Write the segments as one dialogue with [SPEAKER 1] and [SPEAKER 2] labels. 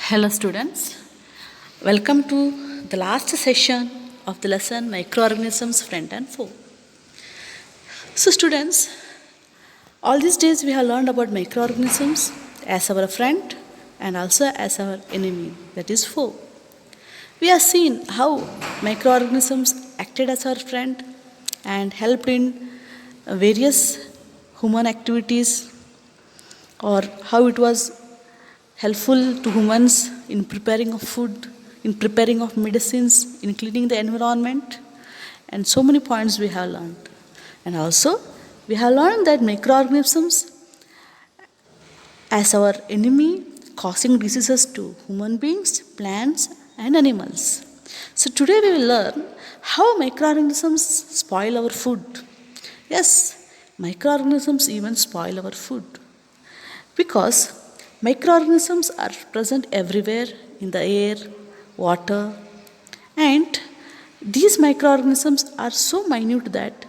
[SPEAKER 1] Hello students, welcome to the last session of the lesson Microorganisms Friend and Foe. So students, all these days we have learned about microorganisms as our friend and also as our enemy, that is foe. We have seen how microorganisms acted as our friend and helped in various human activities, or how it was helpful to humans in preparing of food, in preparing of medicines, in cleaning the environment, and so many points we have learned. And also, we have learned that microorganisms as our enemy, causing diseases to human beings, plants, and animals. So today we will learn how microorganisms spoil our food. Yes, microorganisms even spoil our food because microorganisms are present everywhere in the air, water, and these microorganisms are so minute that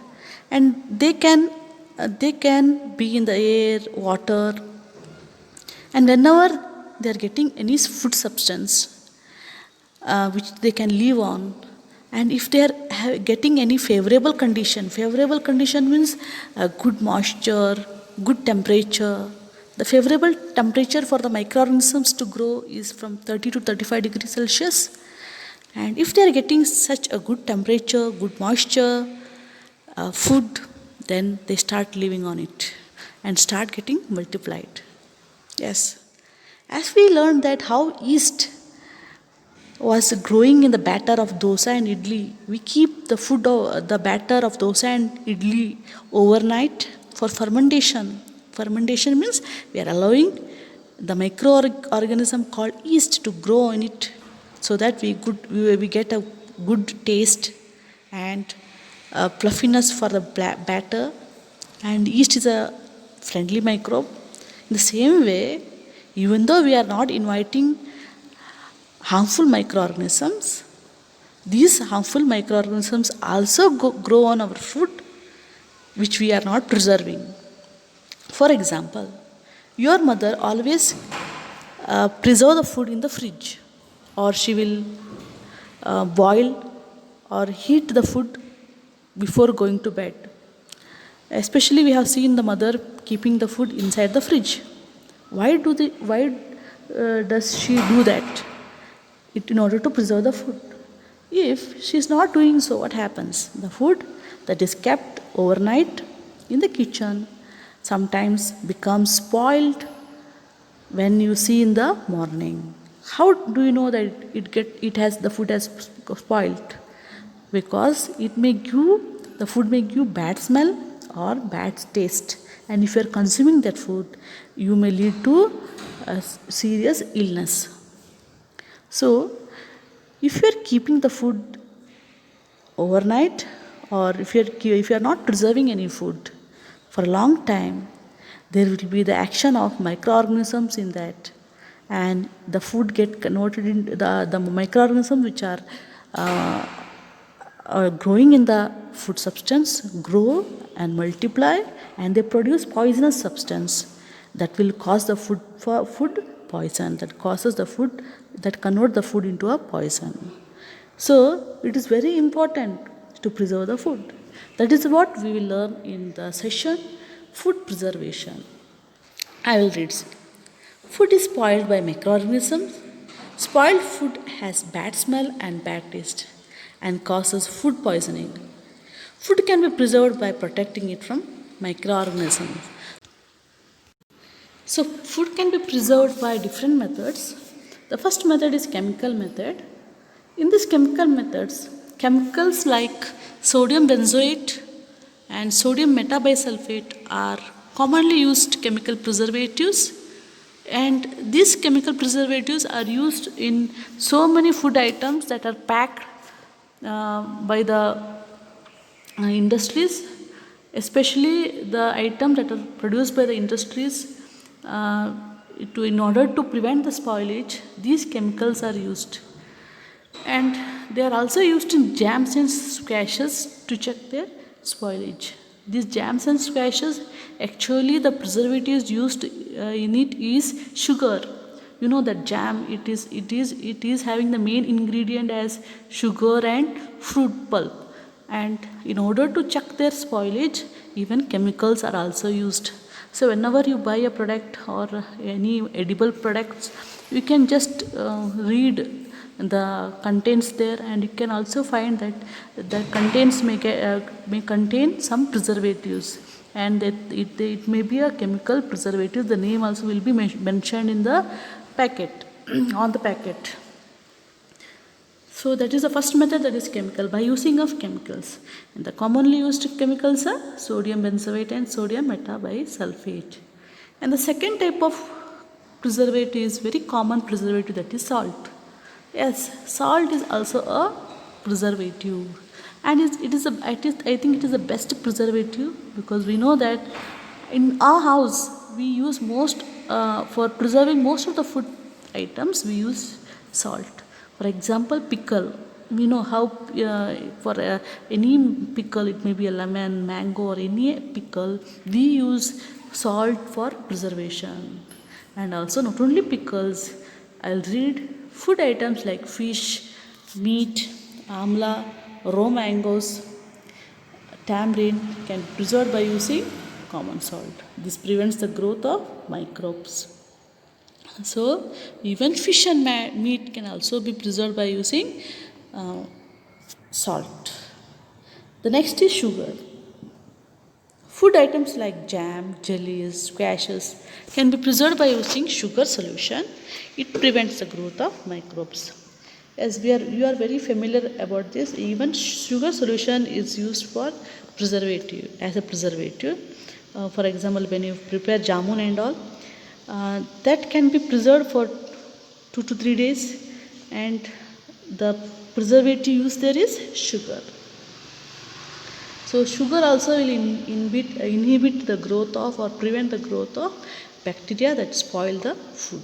[SPEAKER 1] and they can be in the air, water, and whenever they are getting any food substance which they can live on, and if they are getting any favorable condition means good moisture, good temperature. The favorable temperature for the microorganisms to grow is from 30 to 35 degrees Celsius. And if they are getting such a good temperature, good moisture, food, then they start living on it and start getting multiplied. Yes. As we learned that how yeast was growing in the batter of dosa and idli, we keep the batter of dosa and idli overnight for fermentation. Fermentation means we are allowing the microorganism called yeast to grow in it so that we get a good taste and fluffiness for the batter. And yeast is a friendly microbe. In the same way, even though we are not inviting harmful microorganisms, these harmful microorganisms also grow on our food which we are not preserving. For example, your mother always preserve the food in the fridge, or she will boil or heat the food before going to bed. Especially we have seen the mother keeping the food inside the fridge. Why does she do that? In order to preserve the food. If she is not doing so, what happens? The food that is kept overnight in the kitchen sometimes becomes spoiled when you see in the morning. How do you know that the food has spoiled? Because the food may give bad smell or bad taste, and if you are consuming that food, you may lead to a serious illness. So, if you are keeping the food overnight, or if you are not preserving any food for a long time, there will be the action of microorganisms in that, and the food get converted into the microorganisms which are growing in the food substance grow and multiply, and they produce poisonous substance that will cause the food poison, that convert the food into a poison. So it is very important to preserve the food. That is what we will learn in the session food preservation. I will read. Food is spoiled by microorganisms. Spoiled food has bad smell and bad taste and causes food poisoning. Food can be preserved by protecting it from microorganisms. So food can be preserved by different methods. The first method is chemical method. In these chemical methods, chemicals like sodium benzoate and sodium metabisulfate are commonly used chemical preservatives, and these chemical preservatives are used in so many food items that are packed by the industries, especially the items that are produced by the industries. In order to prevent the spoilage, these chemicals are used, and they are also used in jams and squashes to check their spoilage. These jams and squashes, actually the preservatives used in it is sugar. You know that jam, it is having the main ingredient as sugar and fruit pulp. And in order to check their spoilage, even chemicals are also used. So whenever you buy a product or any edible products, you can just read the contents there, and you can also find that the contents may contain some preservatives, and that it may be a chemical preservative. The name also will be mentioned in the packet on the packet. So that is the first method, that is chemical, by using of chemicals. And the commonly used chemicals are sodium benzoate and sodium metabisulfate. And the second type of preservative is very common preservative, that is salt. Yes, salt is also a preservative, and I think it is the best preservative, because we know that in our house we use most for preserving most of the food items we use salt. For example, pickle. We know how for any pickle, it may be a lemon, mango, or any pickle, we use salt for preservation. And also, not only pickles, I'll read food items like fish, meat, amla, raw mangoes, tamarind can be preserved by using common salt. This prevents the growth of microbes. So, even fish and meat can also be preserved by using uh, salt. The next is sugar. Food items like jam, jellies, squashes can be preserved by using sugar solution. It prevents the growth of microbes. As you are very familiar about this, even sugar solution is used for preservative, as a preservative. For example, when you prepare jamun and all, that can be preserved for 2 to 3 days, and the preservative used there is sugar. So sugar also will inhibit the growth of, or prevent the growth of bacteria that spoil the food.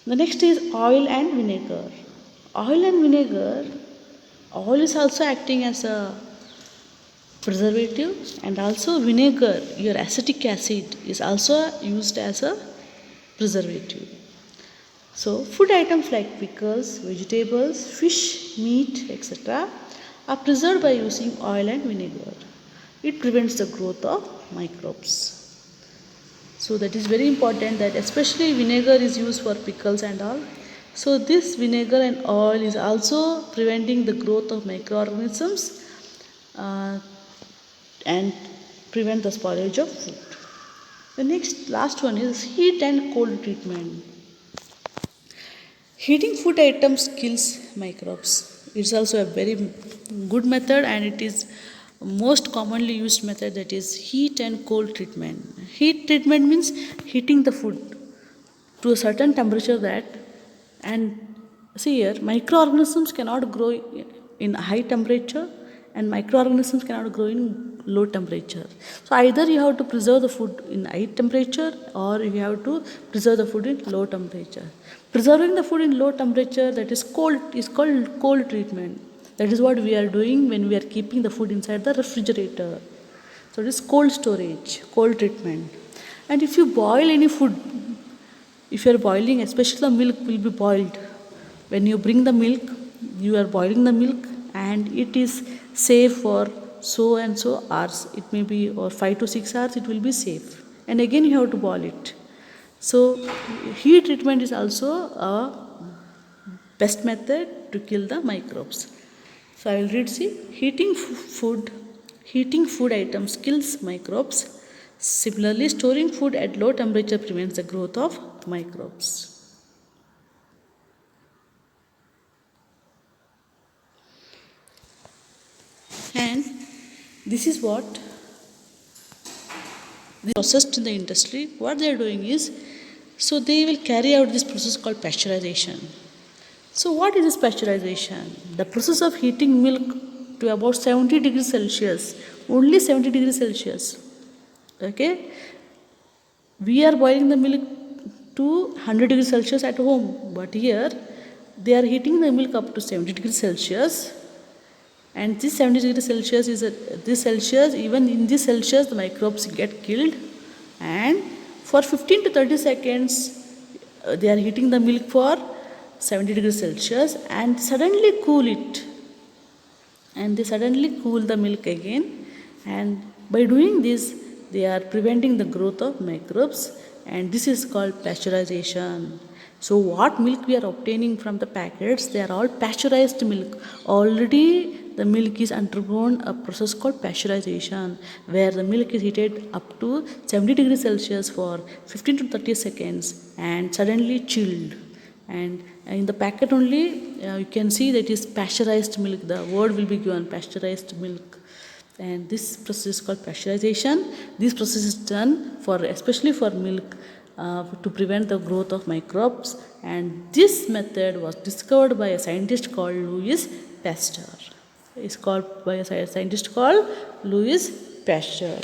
[SPEAKER 1] The next is oil and vinegar. Oil and vinegar, oil is also acting as a preservative, and also vinegar, your acetic acid, is also used as a preservative. So food items like pickles, vegetables, fish, meat, etc. are preserved by using oil and vinegar. It prevents the growth of microbes. So that is very important, that especially vinegar is used for pickles and all. So this vinegar and oil is also preventing the growth of microorganisms and prevent the spoilage of food. The last one is heat and cold treatment. Heating food items kills microbes. It's also a very good method, and it is most commonly used method, that is heat and cold treatment. Heat treatment means heating the food to a certain temperature, that, and see here, microorganisms cannot grow in high temperature, and microorganisms cannot grow in low temperature. So either you have to preserve the food in high temperature, or you have to preserve the food in low temperature. Preserving the food in low temperature, that is called cold treatment. That is what we are doing when we are keeping the food inside the refrigerator. So it is cold storage, cold treatment. And if you boil any food, if you are boiling, especially the milk will be boiled. When you bring the milk, you are boiling the milk, and it is safe for so and so hours. It may be, or 5 to 6 hours, it will be safe. And again you have to boil it. So heat treatment is also a best method to kill the microbes. So I will read, see, heating food items kills microbes. Similarly, storing food at low temperature prevents the growth of microbes. And this is what the processed in the industry. What they are doing is, so they will carry out this process called pasteurization. So what is this pasteurization? The process of heating milk to about 70 degrees Celsius, only 70 degrees Celsius. Okay? We are boiling the milk to 100 degrees Celsius at home, but here they are heating the milk up to 70 degrees Celsius, and this 70 degrees Celsius is this Celsius, even in this Celsius the microbes get killed, and for 15 to 30 seconds they are heating the milk for 70 degrees Celsius and suddenly cool it, and they suddenly cool the milk again, and by doing this they are preventing the growth of microbes, and this is called pasteurization. So what milk we are obtaining from the packets, they are all pasteurized milk. Already the milk is undergone a process called pasteurization, where the milk is heated up to 70 degrees Celsius for 15 to 30 seconds and suddenly chilled, and in the packet only you can see that is pasteurized milk, the word will be given pasteurized milk, and this process is called pasteurization. This process is done for especially for milk, to prevent the growth of microbes, and this method was discovered by a scientist called Louis Pasteur. It's called by a scientist called Louis Pasteur.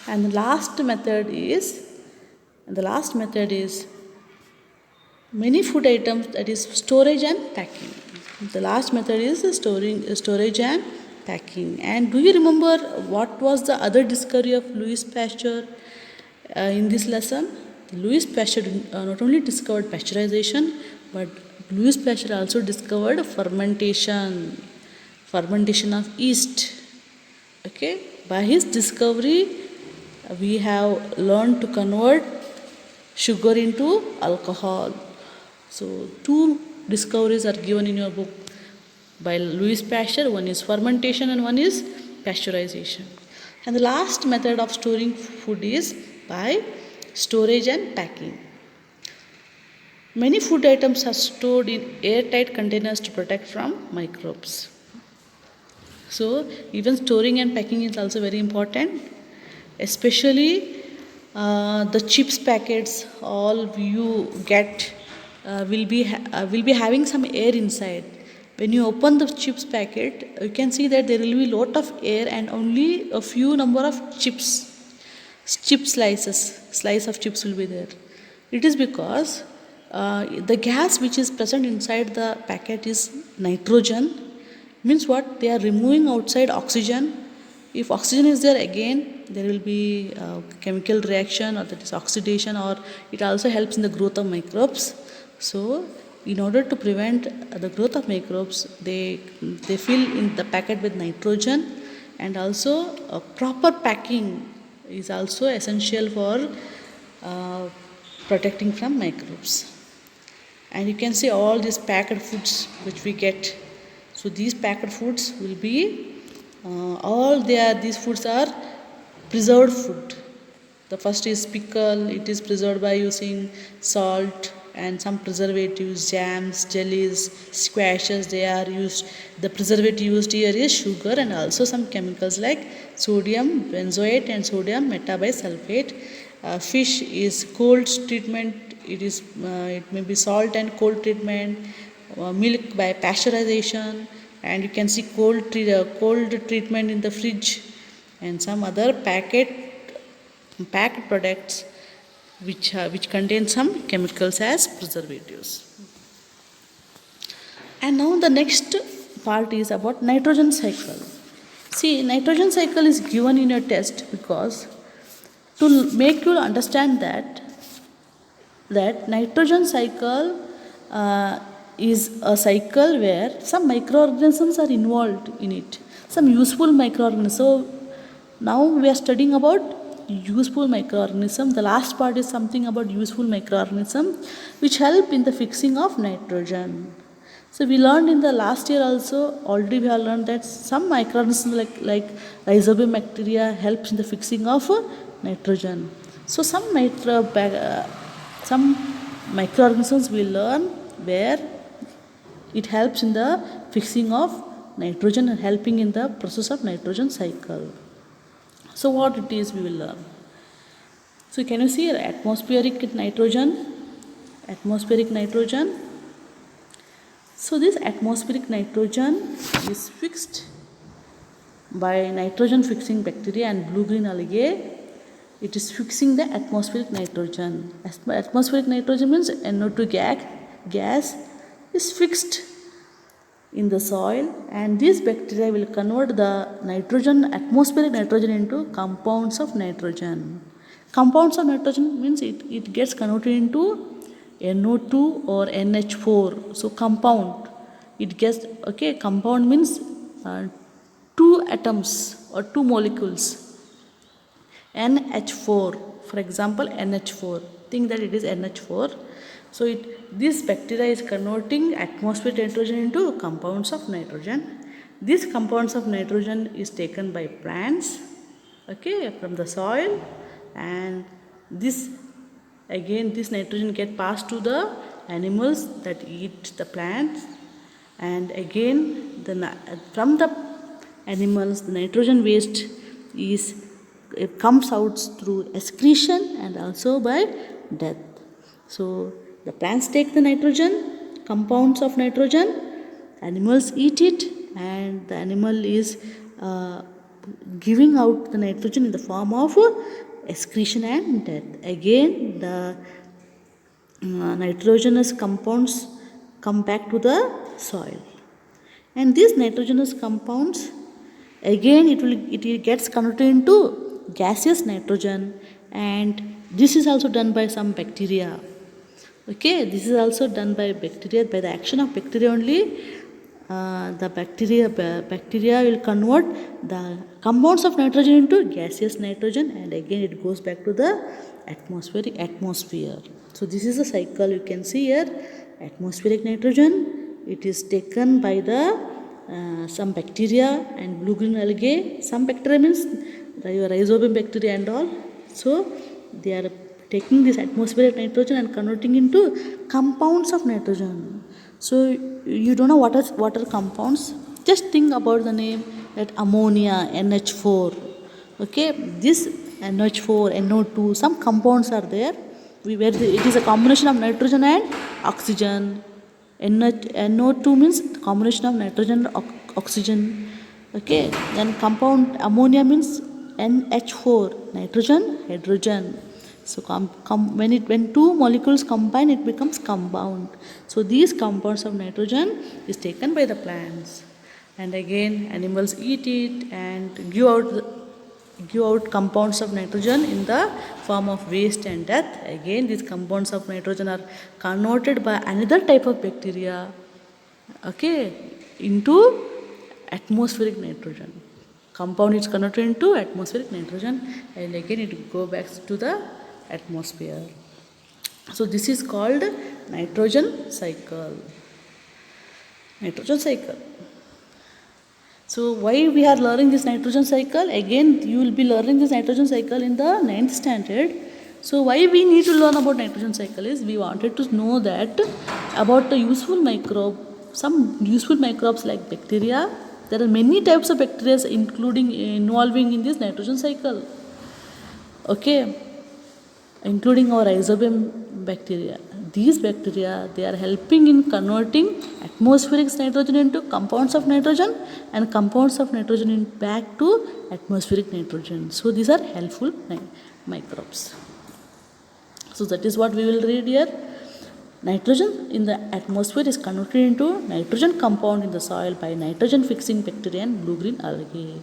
[SPEAKER 1] And the last method is many food items, that is storage and packing. The last method is storage and packing. And do you remember what was the other discovery of Louis Pasteur in this lesson? Louis Pasteur not only discovered pasteurization, but Louis Pasteur also discovered fermentation of yeast. Okay, by his discovery we have learned to convert sugar into alcohol. So two discoveries are given in your book by Louis Pasteur. One is fermentation and one is pasteurization. And the last method of storing food is by storage and packing. Many food items are stored in airtight containers to protect from microbes. So even storing and packing is also very important, especially the chips packets. All you get will be having some air inside. When you open the chips packet, you can see that there will be lot of air and only a few number of chip slice of chips will be there. It is because the gas which is present inside the packet is nitrogen. Means what? They are removing outside oxygen. If oxygen is there, again there will be chemical reaction, or that is oxidation, or it also helps in the growth of microbes. So in order to prevent the growth of microbes, they fill in the packet with nitrogen, and also proper packing is also essential for protecting from microbes. And you can see all these packed foods which we get. So these packed foods will be these foods are preserved food. The first is pickle. It is preserved by using salt and some preservatives, jams, jellies, squashes. They are used. The preservative used here is sugar and also some chemicals like sodium benzoate and sodium metabisulfate. Fish is cold treatment. It may be salt and cold treatment. Milk by pasteurization, and you can see cold treatment in the fridge, and some other packed products which contain some chemicals as preservatives. And now the next part is about nitrogen cycle. See, nitrogen cycle is given in a test because to make you understand that nitrogen cycle is a cycle where some microorganisms are involved in it, some useful microorganisms. So now we are studying about useful microorganisms. The last part is something about useful microorganisms which help in the fixing of nitrogen. So we learned in the last year also, already we have learned that some microorganisms like rhizobium bacteria helps in the fixing of nitrogen. So some microorganisms we learn where it helps in the fixing of nitrogen and helping in the process of nitrogen cycle. So what it is we will learn. So can you see here atmospheric nitrogen? So this atmospheric nitrogen is fixed by nitrogen fixing bacteria and blue-green algae. It is fixing the atmospheric nitrogen. Atmospheric nitrogen means NO2 gas is fixed in the soil, and these bacteria will convert the atmospheric nitrogen into compounds of nitrogen. Compounds of nitrogen means it gets converted into NO2 or NH4. So compound, it gets, okay, compound means two atoms or two molecules. NH4, for example, NH4. Think that it is NH4. So this bacteria is converting atmospheric nitrogen into compounds of nitrogen. These compounds of nitrogen is taken by plants, okay, from the soil, and this nitrogen get passed to the animals that eat the plants, and again from the animals the nitrogen waste is it comes out through excretion and also by death. So the plants take the nitrogen, compounds of nitrogen, animals eat it, and the animal is giving out the nitrogen in the form of excretion and death. Again, the nitrogenous compounds come back to the soil, and these nitrogenous compounds again it gets converted into gaseous nitrogen, and this is also done by some bacteria. Okay, this is also done by bacteria. By the action of bacteria only, the bacteria will convert the compounds of nitrogen into gaseous nitrogen, and again it goes back to the atmosphere. So this is a cycle you can see here. Atmospheric nitrogen, it is taken by the some bacteria and blue-green algae. Some bacteria means rhizobium bacteria and all. So they are taking this atmospheric nitrogen and converting into compounds of nitrogen. So you don't know what are compounds? Just think about the name, that ammonia, NH4. Okay, this NH4, NO2, some compounds are there. It is a combination of nitrogen and oxygen. NO2 means combination of nitrogen and oxygen. Okay, then compound ammonia means NH4, nitrogen, hydrogen. So when two molecules combine, it becomes compound. So these compounds of nitrogen is taken by the plants, and again animals eat it and give out compounds of nitrogen in the form of waste and death. Again these compounds of nitrogen are converted by another type of bacteria, okay, into atmospheric nitrogen. Compound is converted into atmospheric nitrogen, and again it goes back to the atmosphere. So this is called nitrogen cycle. Nitrogen cycle. So why we are learning this nitrogen cycle? Again you will be learning this nitrogen cycle in the 9th standard. So why we need to learn about nitrogen cycle is we wanted to know that about the useful microbe, some useful microbes like bacteria. There are many types of bacteria involving in this nitrogen cycle. Okay, including our rhizobium bacteria. These bacteria, they are helping in converting atmospheric nitrogen into compounds of nitrogen, and compounds of nitrogen back to atmospheric nitrogen. So these are helpful microbes. So that is what we will read here. Nitrogen in the atmosphere is converted into nitrogen compound in the soil by nitrogen fixing bacteria and blue-green algae.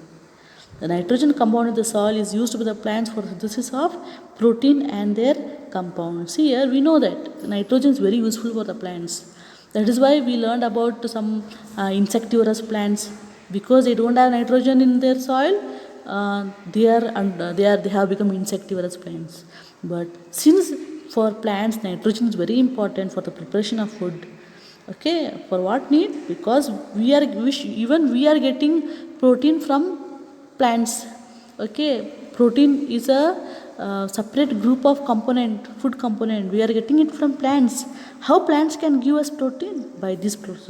[SPEAKER 1] The nitrogen compound in the soil is used by the plants for synthesis of protein and their compounds. Here we know that nitrogen is very useful for the plants. That is why we learned about some insectivorous plants. Because they don't have nitrogen in their soil, they have become insectivorous plants. But since for plants nitrogen is very important for the preparation of food. Okay, for what need? Because we are getting protein from plants. Okay, protein is a separate group of food component. We are getting it from plants. How plants can give us protein? By this process.